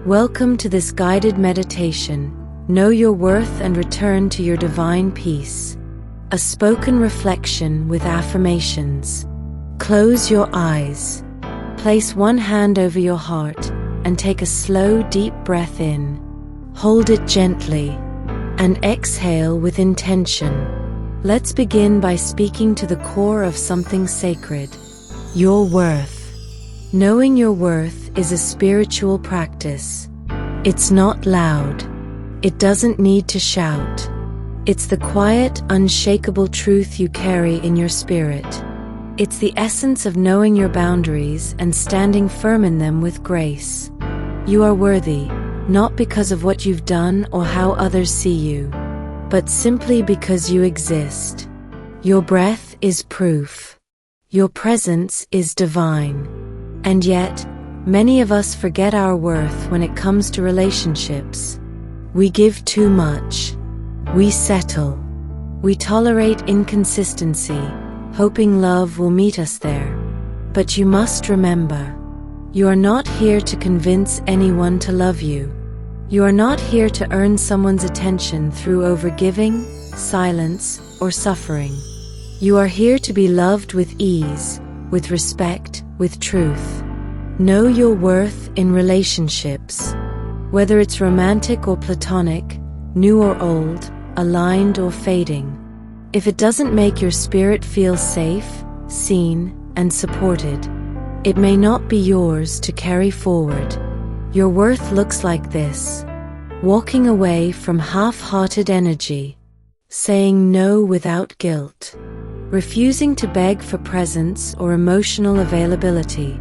Welcome to this guided meditation. Know your worth and return to your divine peace. A spoken reflection with affirmations. Close your eyes. Place one hand over your heart and take a slow, deep breath in. Hold it gently and exhale with intention. Let's begin by speaking to the core of something sacred. Your worth. Knowing your worth is a spiritual practice. It's not loud. It doesn't need to shout. It's the quiet, unshakable truth you carry in your spirit. It's the essence of knowing your boundaries and standing firm in them with grace. You are worthy, not because of what you've done or how others see you, but simply because you exist. Your breath is proof. Your presence is divine. And yet, many of us forget our worth when it comes to relationships. We give too much. We settle. We tolerate inconsistency, hoping love will meet us there. But you must remember, you are not here to convince anyone to love you. You are not here to earn someone's attention through overgiving, silence, or suffering. You are here to be loved with ease, with respect, with truth. Know your worth in relationships. Whether it's romantic or platonic, new or old, aligned or fading. If it doesn't make your spirit feel safe, seen, and supported, it may not be yours to carry forward. Your worth looks like this: walking away from half-hearted energy, saying no without guilt, refusing to beg for presence or emotional availability,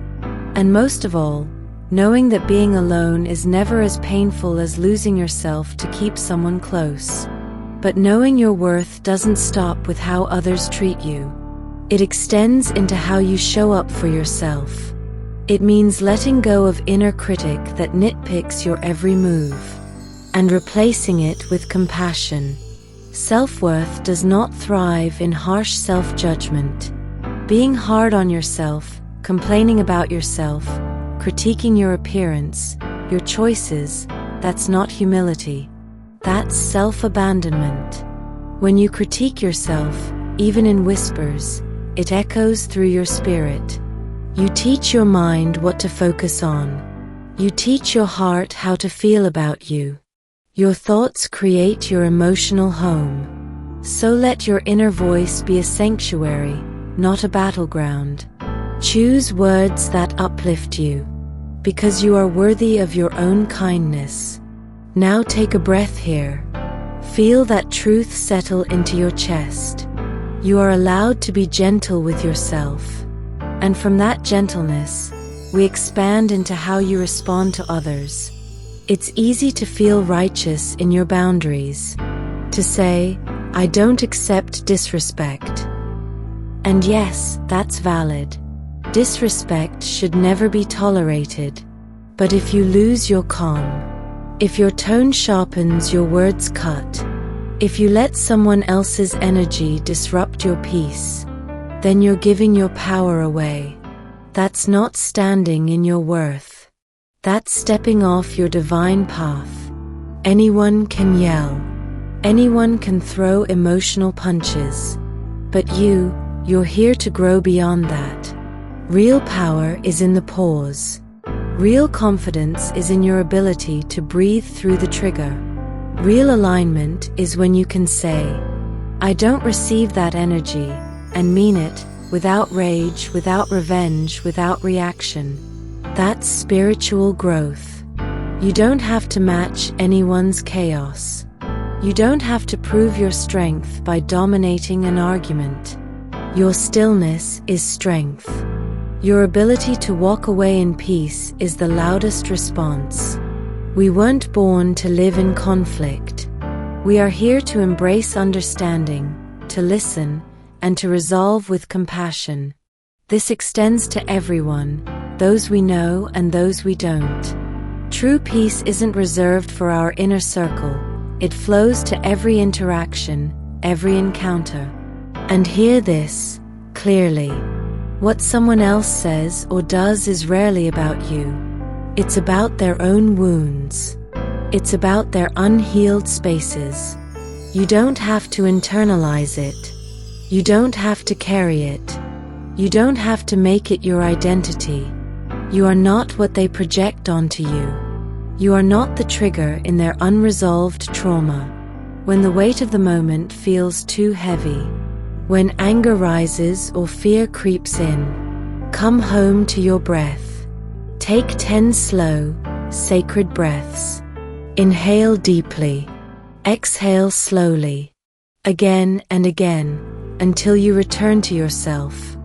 and most of all, knowing that being alone is never as painful as losing yourself to keep someone close. But knowing your worth doesn't stop with how others treat you. It extends into how you show up for yourself. It means letting go of inner critic that nitpicks your every move, and replacing it with compassion. Self-worth does not thrive in harsh self-judgment. Being hard on yourself, complaining about yourself, critiquing your appearance, your choices, that's not humility. That's self-abandonment. When you critique yourself, even in whispers, it echoes through your spirit. You teach your mind what to focus on. You teach your heart how to feel about you. Your thoughts create your emotional home. So let your inner voice be a sanctuary, not a battleground. Choose words that uplift you, because you are worthy of your own kindness. Now take a breath here. Feel that truth settle into your chest. You are allowed to be gentle with yourself. And from that gentleness, we expand into how you respond to others. It's easy to feel righteous in your boundaries, to say, I don't accept disrespect. And yes, that's valid. Disrespect should never be tolerated. But if you lose your calm, if your tone sharpens, your words cut, if you let someone else's energy disrupt your peace, then you're giving your power away. That's not standing in your worth. That's stepping off your divine path. Anyone can yell. Anyone can throw emotional punches. But you're here to grow beyond that. Real power is in the pause. Real confidence is in your ability to breathe through the trigger. Real alignment is when you can say, I don't receive that energy, and mean it, without rage, without revenge, without reaction. That's spiritual growth. You don't have to match anyone's chaos. You don't have to prove your strength by dominating an argument. Your stillness is strength. Your ability to walk away in peace is the loudest response. We weren't born to live in conflict. We are here to embrace understanding, to listen, and to resolve with compassion. This extends to everyone, those we know and those we don't. True peace isn't reserved for our inner circle. It flows to every interaction, every encounter. And hear this clearly. What someone else says or does is rarely about you. It's about their own wounds. It's about their unhealed spaces. You don't have to internalize it. You don't have to carry it. You don't have to make it your identity. You are not what they project onto you. You are not the trigger in their unresolved trauma. When the weight of the moment feels too heavy, when anger rises or fear creeps in, come home to your breath. Take 10 slow, sacred breaths. Inhale deeply. Exhale slowly. Again and again, until you return to yourself.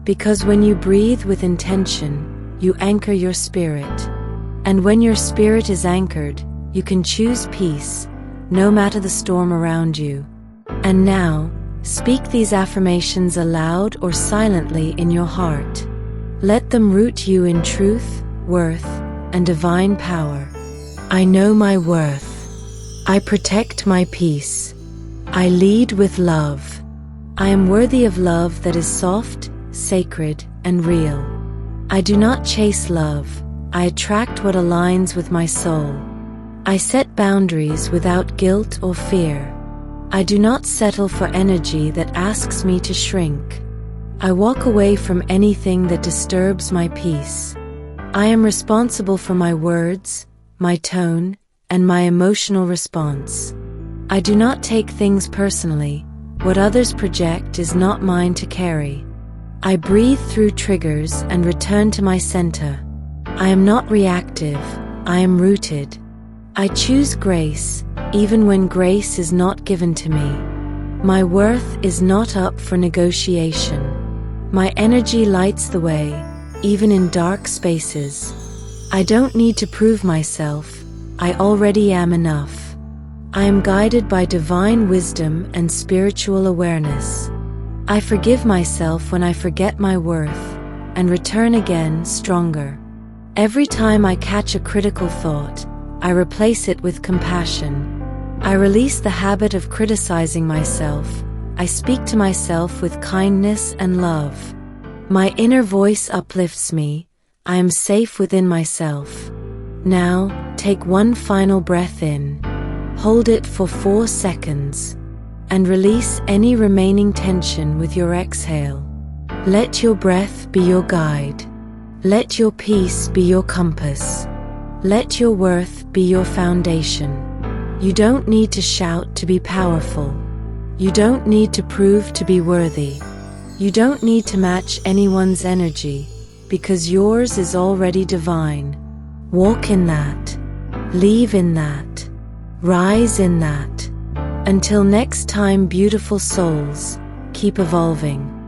Because when you breathe with intention, you anchor your spirit. And when your spirit is anchored, you can choose peace, no matter the storm around you. And now, speak these affirmations aloud or silently in your heart. Let them root you in truth, worth, and divine power. I know my worth. I protect my peace. I lead with love. I am worthy of love that is soft, sacred, and real. I do not chase love. I attract what aligns with my soul. I set boundaries without guilt or fear. I do not settle for energy that asks me to shrink. I walk away from anything that disturbs my peace. I am responsible for my words, my tone, and my emotional response. I do not take things personally. What others project is not mine to carry. I breathe through triggers and return to my center. I am not reactive. I am rooted. I choose grace, even when grace is not given to me. My worth is not up for negotiation. My energy lights the way, even in dark spaces. I don't need to prove myself. I already am enough. I am guided by divine wisdom and spiritual awareness. I forgive myself when I forget my worth, and return again stronger. Every time I catch a critical thought, I replace it with compassion. I release the habit of criticizing myself. I speak to myself with kindness and love. My inner voice uplifts me. I am safe within myself. Now, take one final breath in. Hold it for 4 seconds. And release any remaining tension with your exhale. Let your breath be your guide. Let your peace be your compass. Let your worth be your foundation. You don't need to shout to be powerful. You don't need to prove to be worthy. You don't need to match anyone's energy, because yours is already divine. Walk in that. Live in that. Rise in that. Until next time, beautiful souls, keep evolving.